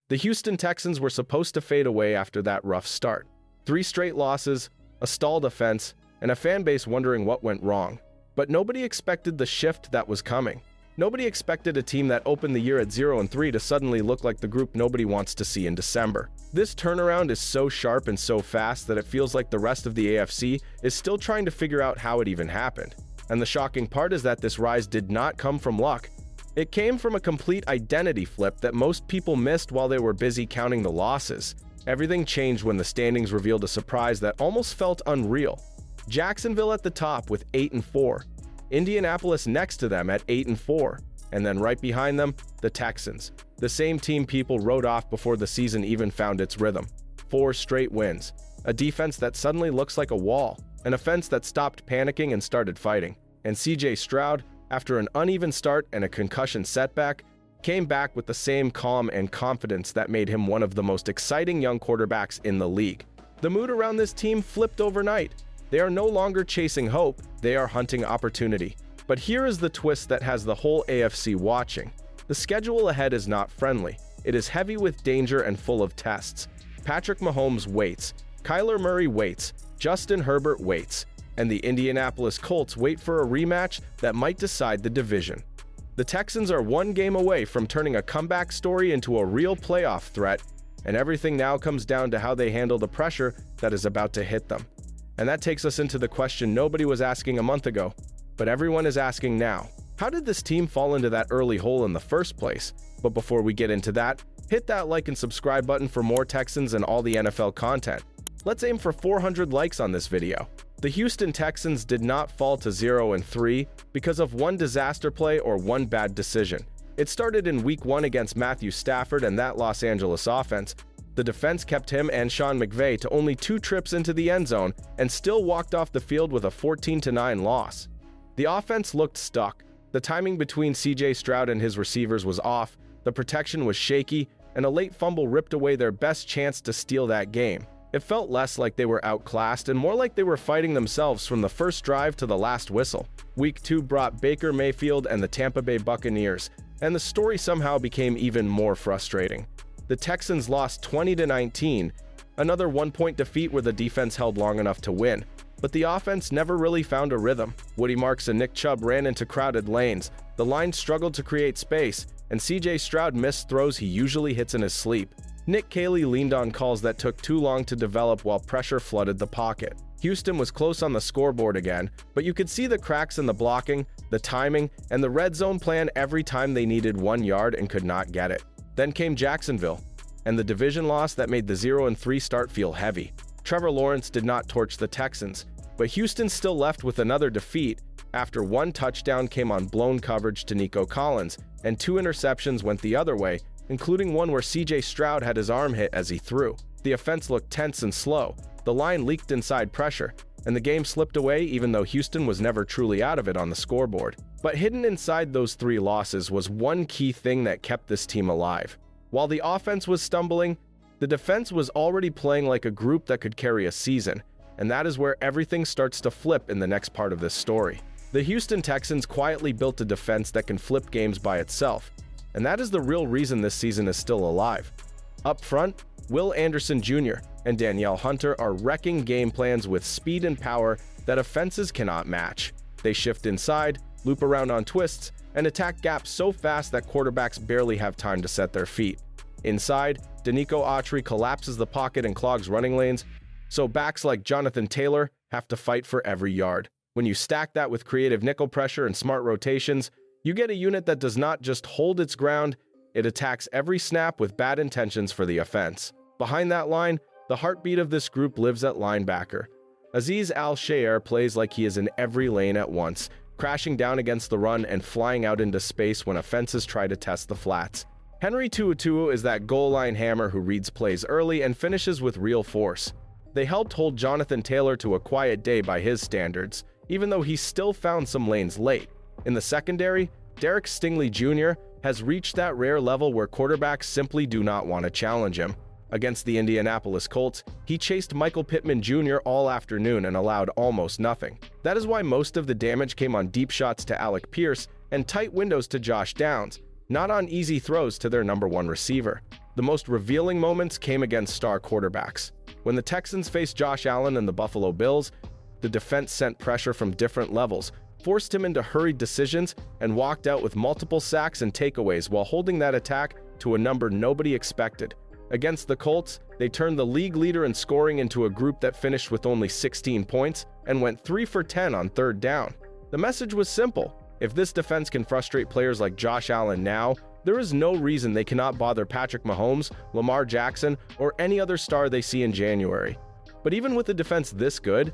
The Houston Texans were supposed to fade away after that rough start. 3 straight losses, a stalled offense, and a fan base wondering what went wrong. But nobody expected the shift that was coming. Nobody expected a team that opened the year at 0-3 to suddenly look like the group nobody wants to see in December. This turnaround is so sharp and so fast that it feels like the rest of the AFC is still trying to figure out how it even happened. And the shocking part is that this rise did not come from luck. It came from a complete identity flip that most people missed while they were busy counting the losses. Everything changed when the standings revealed a surprise that almost felt unreal. Jacksonville at the top with 8-4. Indianapolis next to them at 8-4. And then right behind them, the Texans. The same team people wrote off before the season even found its rhythm. 4 straight wins. A defense that suddenly looks like a wall. An offense that stopped panicking and started fighting. And CJ Stroud, after an uneven start and a concussion setback, came back with the same calm and confidence that made him one of the most exciting young quarterbacks in the league. The mood around this team flipped overnight. They are no longer chasing hope, they are hunting opportunity. But here is the twist that has the whole AFC watching. The schedule ahead is not friendly. It is heavy with danger and full of tests. Patrick Mahomes waits. Kyler Murray waits. Justin Herbert waits. And the Indianapolis Colts wait for a rematch that might decide the division. The Texans are 1 game away from turning a comeback story into a real playoff threat, and everything now comes down to how they handle the pressure that is about to hit them. And that takes us into the question nobody was asking a month ago, but everyone is asking now. How did this team fall into that early hole in the first place? But before we get into that, hit that like and subscribe button for more Texans and all the NFL content. Let's aim for 400 likes on this video. The Houston Texans did not fall to 0-3 because of one disaster play or one bad decision. It started in Week 1 against Matthew Stafford and that Los Angeles offense. The defense kept him and Sean McVay to only 2 trips into the end zone and still walked off the field with a 14-9 loss. The offense looked stuck. The timing between CJ Stroud and his receivers was off, the protection was shaky, and a late fumble ripped away their best chance to steal that game. It felt less like they were outclassed and more like they were fighting themselves from the first drive to the last whistle. Week 2 brought Baker Mayfield and the Tampa Bay Buccaneers, and the story somehow became even more frustrating. The Texans lost 20-19, another 1-point defeat where the defense held long enough to win. But the offense never really found a rhythm. Woody Marks and Nick Chubb ran into crowded lanes, the line struggled to create space, and CJ Stroud missed throws he usually hits in his sleep. Nick Caley leaned on calls that took too long to develop while pressure flooded the pocket. Houston was close on the scoreboard again, but you could see the cracks in the blocking, the timing, and the red zone plan every time they needed 1 yard and could not get it. Then came Jacksonville, and the division loss that made the 0-3 start feel heavy. Trevor Lawrence did not torch the Texans, but Houston still left with another defeat after 1 touchdown came on blown coverage to Nico Collins, and 2 interceptions went the other way, including one where CJ Stroud had his arm hit as he threw. The offense looked tense and slow, the line leaked inside pressure, and the game slipped away even though Houston was never truly out of it on the scoreboard. But hidden inside those 3 losses was one key thing that kept this team alive. While the offense was stumbling, the defense was already playing like a group that could carry a season, and that is where everything starts to flip in the next part of this story. The Houston Texans quietly built a defense that can flip games by itself, and that is the real reason this season is still alive. Up front, Will Anderson Jr. and Danielle Hunter are wrecking game plans with speed and power that offenses cannot match. They shift inside, loop around on twists, and attack gaps so fast that quarterbacks barely have time to set their feet. Inside, Danico Autry collapses the pocket and clogs running lanes, so backs like Jonathan Taylor have to fight for every yard. When you stack that with creative nickel pressure and smart rotations, you get a unit that does not just hold its ground, it attacks every snap with bad intentions for the offense. Behind that line, the heartbeat of this group lives at linebacker. Azeez Al-Shaair plays like he is in every lane at once, crashing down against the run and flying out into space when offenses try to test the flats. Henry To'oTo'o is that goal line hammer who reads plays early and finishes with real force. They helped hold Jonathan Taylor to a quiet day by his standards, even though he still found some lanes late. In the secondary, Derek Stingley Jr. has reached that rare level where quarterbacks simply do not want to challenge him. Against the Indianapolis Colts, he chased Michael Pittman Jr. all afternoon and allowed almost nothing. That is why most of the damage came on deep shots to Alec Pierce and tight windows to Josh Downs, not on easy throws to their #1 receiver. The most revealing moments came against star quarterbacks. When the Texans faced Josh Allen and the Buffalo Bills, the defense sent pressure from different levels, forced him into hurried decisions, and walked out with multiple sacks and takeaways while holding that attack to a number nobody expected. Against the Colts, they turned the league leader in scoring into a group that finished with only 16 points and went 3 for 10 on third down. The message was simple: if this defense can frustrate players like Josh Allen now, there is no reason they cannot bother Patrick Mahomes, Lamar Jackson, or any other star they see in January. But even with a defense this good,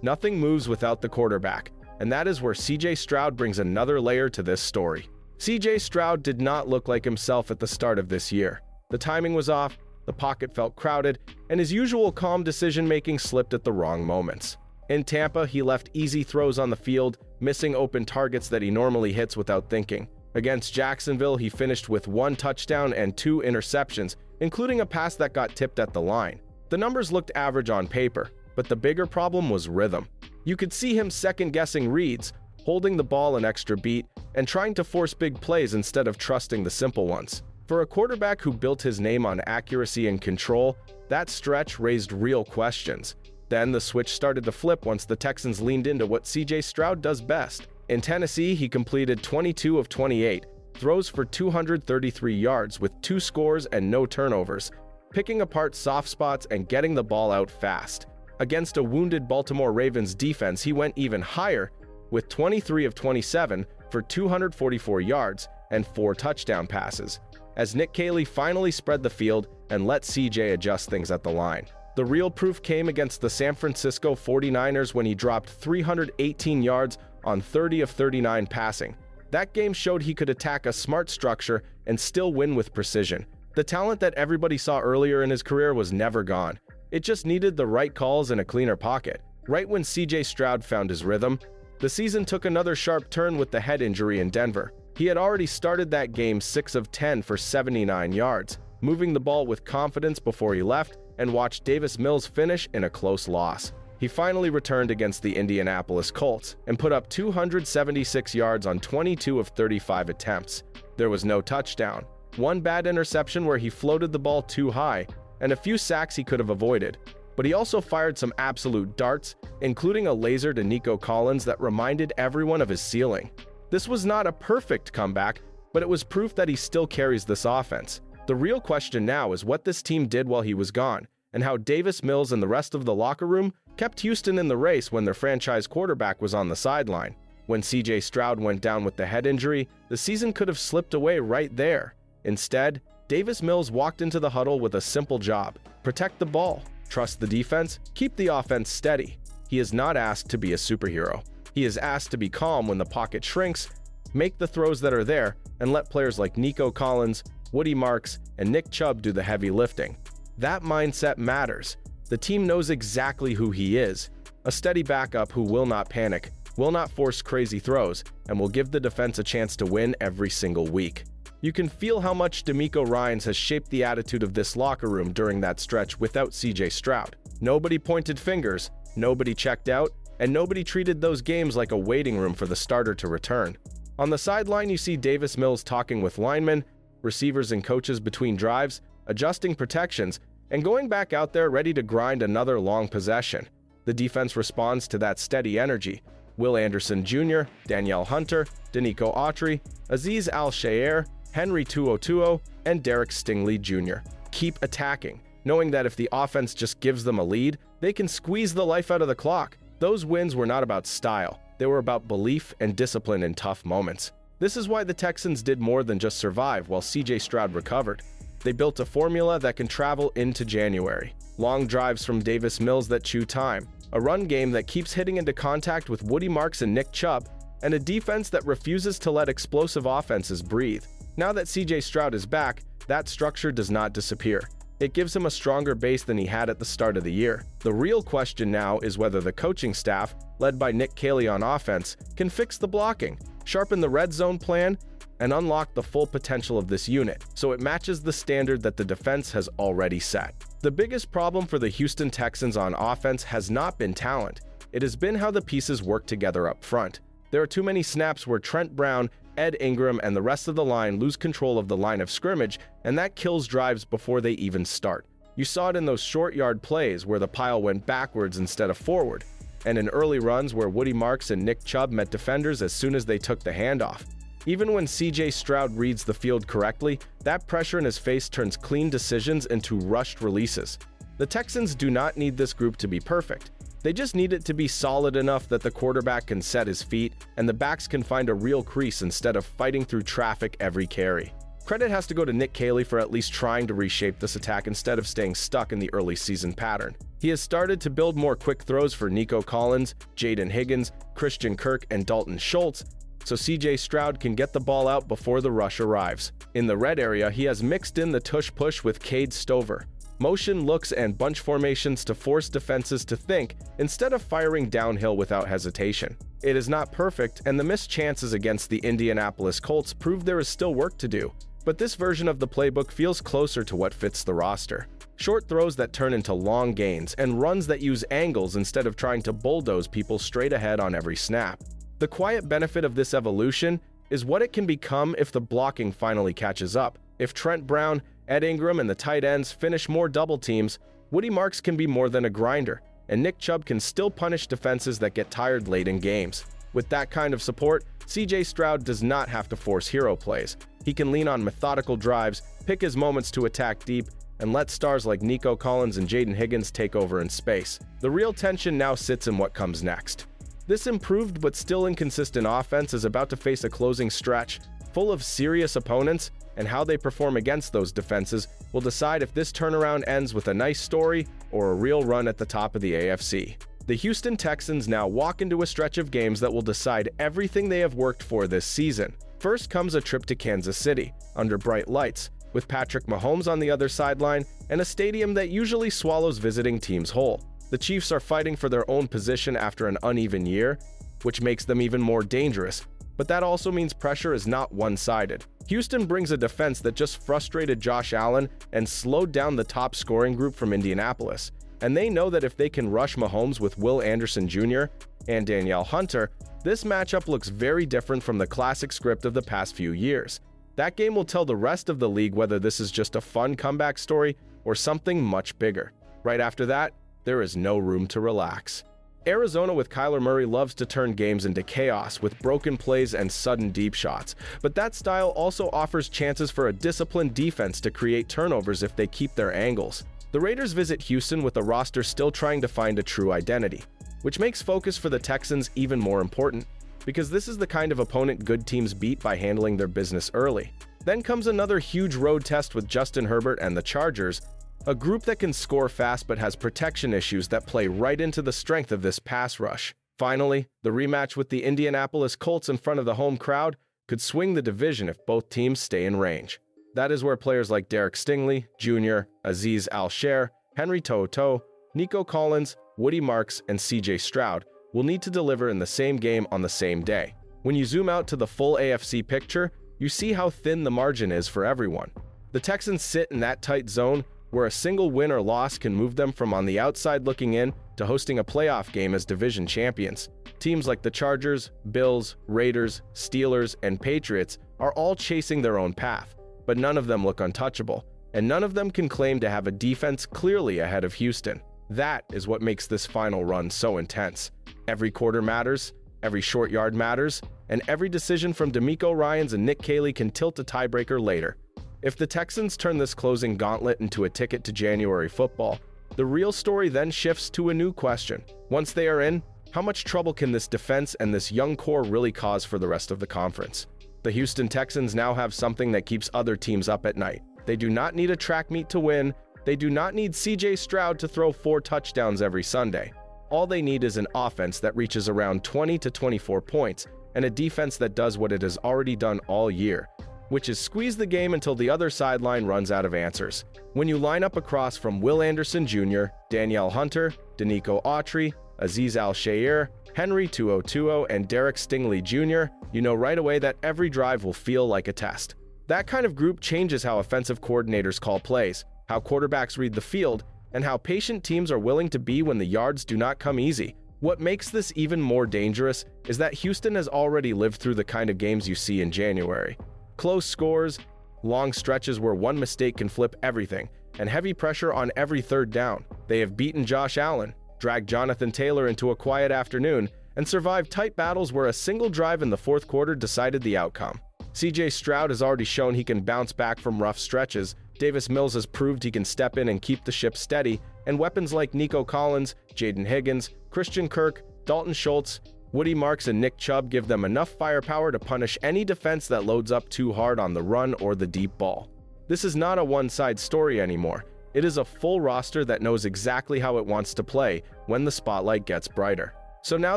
nothing moves without the quarterback, and that is where CJ Stroud brings another layer to this story. CJ Stroud did not look like himself at the start of this year. The timing was off, the pocket felt crowded, and his usual calm decision-making slipped at the wrong moments. In Tampa, he left easy throws on the field, missing open targets that he normally hits without thinking. Against Jacksonville, he finished with 1 touchdown and 2 interceptions, including a pass that got tipped at the line. The numbers looked average on paper, but the bigger problem was rhythm. You could see him second-guessing reads, holding the ball an extra beat, and trying to force big plays instead of trusting the simple ones. For a quarterback who built his name on accuracy and control, that stretch raised real questions. Then the switch started to flip once the Texans leaned into what CJ Stroud does best. In Tennessee, he completed 22 of 28, throws for 233 yards with 2 scores and no turnovers, picking apart soft spots and getting the ball out fast. Against a wounded Baltimore Ravens defense, he went even higher with 23 of 27 for 244 yards and 4 touchdown passes, as Nick Caley finally spread the field and let CJ adjust things at the line. The real proof came against the San Francisco 49ers when he dropped 318 yards on 30 of 39 passing. That game showed he could attack a smart structure and still win with precision. The talent that everybody saw earlier in his career was never gone. It just needed the right calls and a cleaner pocket. Right when CJ Stroud found his rhythm, the season took another sharp turn with the head injury in Denver. He had already started that game 6 of 10 for 79 yards, moving the ball with confidence before he left, and watched Davis Mills finish in a close loss. He finally returned against the Indianapolis Colts and put up 276 yards on 22 of 35 attempts. There was no touchdown, 1 bad interception where he floated the ball too high, and a few sacks he could have avoided. But he also fired some absolute darts, including a laser to Nico Collins that reminded everyone of his ceiling. This was not a perfect comeback, but it was proof that he still carries this offense. The real question now is what this team did while he was gone, and how Davis Mills and the rest of the locker room kept Houston in the race when their franchise quarterback was on the sideline. When CJ Stroud went down with the head injury, the season could have slipped away right there. Instead, Davis Mills walked into the huddle with a simple job: protect the ball, trust the defense, keep the offense steady. He is not asked to be a superhero. He is asked to be calm when the pocket shrinks, make the throws that are there, and let players like Nico Collins, Woody Marks, and Nick Chubb do the heavy lifting. That mindset matters. The team knows exactly who he is: a steady backup who will not panic, will not force crazy throws, and will give the defense a chance to win every single week. You can feel how much DeMeco Ryans has shaped the attitude of this locker room during that stretch without CJ Stroud. Nobody pointed fingers, nobody checked out, and nobody treated those games like a waiting room for the starter to return. On the sideline, you see Davis Mills talking with linemen, receivers, and coaches between drives, adjusting protections, and going back out there ready to grind another long possession. The defense responds to that steady energy. Will Anderson Jr., Danielle Hunter, Danico Autry, Azeez Al-Shaair, Henry To'oTo'o, and Derek Stingley Jr. keep attacking, knowing that if the offense just gives them a lead, they can squeeze the life out of the clock. Those wins were not about style. They were about belief and discipline in tough moments. This is why the Texans did more than just survive while CJ Stroud recovered. They built a formula that can travel into January. Long drives from Davis Mills that chew time, a run game that keeps hitting into contact with Woody Marks and Nick Chubb, and a defense that refuses to let explosive offenses breathe. Now that CJ Stroud is back, that structure does not disappear. It gives him a stronger base than he had at the start of the year. The real question now is whether the coaching staff, led by Nick Caley on offense, can fix the blocking, sharpen the red zone plan, and unlock the full potential of this unit so it matches the standard that the defense has already set. The biggest problem for the Houston Texans on offense has not been talent. It has been how the pieces work together up front. There are too many snaps where Trent Brown, Ed Ingram and the rest of the line lose control of the line of scrimmage, and that kills drives before they even start. You saw it in those short yard plays where the pile went backwards instead of forward, and in early runs where Woody Marks and Nick Chubb met defenders as soon as they took the handoff. Even when CJ Stroud reads the field correctly, that pressure in his face turns clean decisions into rushed releases. The Texans do not need this group to be perfect. They just need it to be solid enough that the quarterback can set his feet and the backs can find a real crease instead of fighting through traffic every carry. Credit has to go to Nick Caley for at least trying to reshape this attack instead of staying stuck in the early season pattern. He has started to build more quick throws for Nico Collins, Jaden Higgins, Christian Kirk, and Dalton Schultz, so CJ Stroud can get the ball out before the rush arrives. In the red area, he has mixed in the tush-push with Cade Stover, motion looks and bunch formations to force defenses to think instead of firing downhill without hesitation. It is not perfect, and the missed chances against the Indianapolis Colts prove there is still work to do, but this version of the playbook feels closer to what fits the roster. Short throws that turn into long gains, and runs that use angles instead of trying to bulldoze people straight ahead on every snap. The quiet benefit of this evolution is what it can become if the blocking finally catches up. If Trent Brown, Ed Ingram, and the tight ends finish more double teams, Woody Marks can be more than a grinder, and Nick Chubb can still punish defenses that get tired late in games. With that kind of support, CJ Stroud does not have to force hero plays. He can lean on methodical drives, pick his moments to attack deep, and let stars like Nico Collins and Jaden Higgins take over in space. The real tension now sits in what comes next. This improved but still inconsistent offense is about to face a closing stretch full of serious opponents, and how they perform against those defenses will decide if this turnaround ends with a nice story or a real run at the top of the AFC. The Houston Texans now walk into a stretch of games that will decide everything they have worked for this season. First comes a trip to Kansas City, under bright lights, with Patrick Mahomes on the other sideline and a stadium that usually swallows visiting teams whole. The Chiefs are fighting for their own position after an uneven year, which makes them even more dangerous, but that also means pressure is not one-sided. Houston brings a defense that just frustrated Josh Allen and slowed down the top scoring group from Indianapolis, and they know that if they can rush Mahomes with Will Anderson Jr. and Danielle Hunter, this matchup looks very different from the classic script of the past few years. That game will tell the rest of the league whether this is just a fun comeback story or something much bigger. Right after that, there is no room to relax. Arizona with Kyler Murray loves to turn games into chaos with broken plays and sudden deep shots, but that style also offers chances for a disciplined defense to create turnovers if they keep their angles. The Raiders visit Houston with a roster still trying to find a true identity, which makes focus for the Texans even more important, because this is the kind of opponent good teams beat by handling their business early. Then comes another huge road test with Justin Herbert and the Chargers, a group that can score fast but has protection issues that play right into the strength of this pass rush. Finally, the rematch with the Indianapolis Colts in front of the home crowd could swing the division if both teams stay in range. That is where players like Derek Stingley Jr., Azeez Al-Shaair, Henry To'oTo'o, Nico Collins, Woody Marks, and CJ Stroud will need to deliver in the same game on the same day. When you zoom out to the full AFC picture, you see how thin the margin is for everyone. The Texans sit in that tight zone where a single win or loss can move them from on the outside looking in to hosting a playoff game as division champions. Teams like the Chargers, Bills, Raiders, Steelers, and Patriots are all chasing their own path, but none of them look untouchable, and none of them can claim to have a defense clearly ahead of Houston. That is what makes this final run so intense. Every quarter matters, every short yard matters, and every decision from DeMeco Ryans and Nick Caley can tilt a tiebreaker later. If the Texans turn this closing gauntlet into a ticket to January football, the real story then shifts to a new question. Once they are in, how much trouble can this defense and this young core really cause for the rest of the conference? The Houston Texans now have something that keeps other teams up at night. They do not need a track meet to win. They do not need CJ Stroud to throw 4 touchdowns every Sunday. All they need is an offense that reaches around 20 to 24 points and a defense that does what it has already done all year, which is squeeze the game until the other sideline runs out of answers. When you line up across from Will Anderson Jr., Danielle Hunter, Denico Autry, Azeez Al-Shaair, Henry To'oTo'o, and Derek Stingley Jr., you know right away that every drive will feel like a test. That kind of group changes how offensive coordinators call plays, how quarterbacks read the field, and how patient teams are willing to be when the yards do not come easy. What makes this even more dangerous is that Houston has already lived through the kind of games you see in January. Close scores, long stretches where one mistake can flip everything, and heavy pressure on every third down. They have beaten Josh Allen, dragged Jonathan Taylor into a quiet afternoon, and survived tight battles where a single drive in the fourth quarter decided the outcome. Stroud has already shown he can bounce back from rough stretches, Davis Mills has proved he can step in and keep the ship steady, and weapons like Nico Collins, Jaden Higgins, Christian Kirk, Dalton Schultz, Woody Marks, and Nick Chubb give them enough firepower to punish any defense that loads up too hard on the run or the deep ball. This is not a one-side story anymore. It is a full roster that knows exactly how it wants to play when the spotlight gets brighter. So now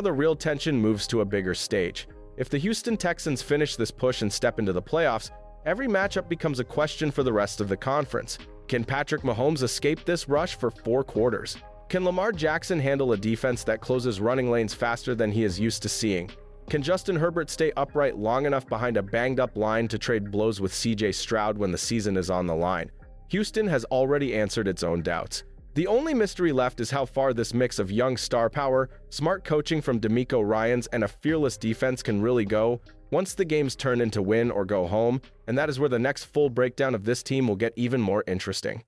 the real tension moves to a bigger stage. If the Houston Texans finish this push and step into the playoffs, every matchup becomes a question for the rest of the conference. Can Patrick Mahomes escape this rush for 4 quarters? Can Lamar Jackson handle a defense that closes running lanes faster than he is used to seeing? Can Justin Herbert stay upright long enough behind a banged-up line to trade blows with Stroud when the season is on the line? Houston has already answered its own doubts. The only mystery left is how far this mix of young star power, smart coaching from DeMeco Ryans, and a fearless defense can really go once the games turn into win or go home, and that is where the next full breakdown of this team will get even more interesting.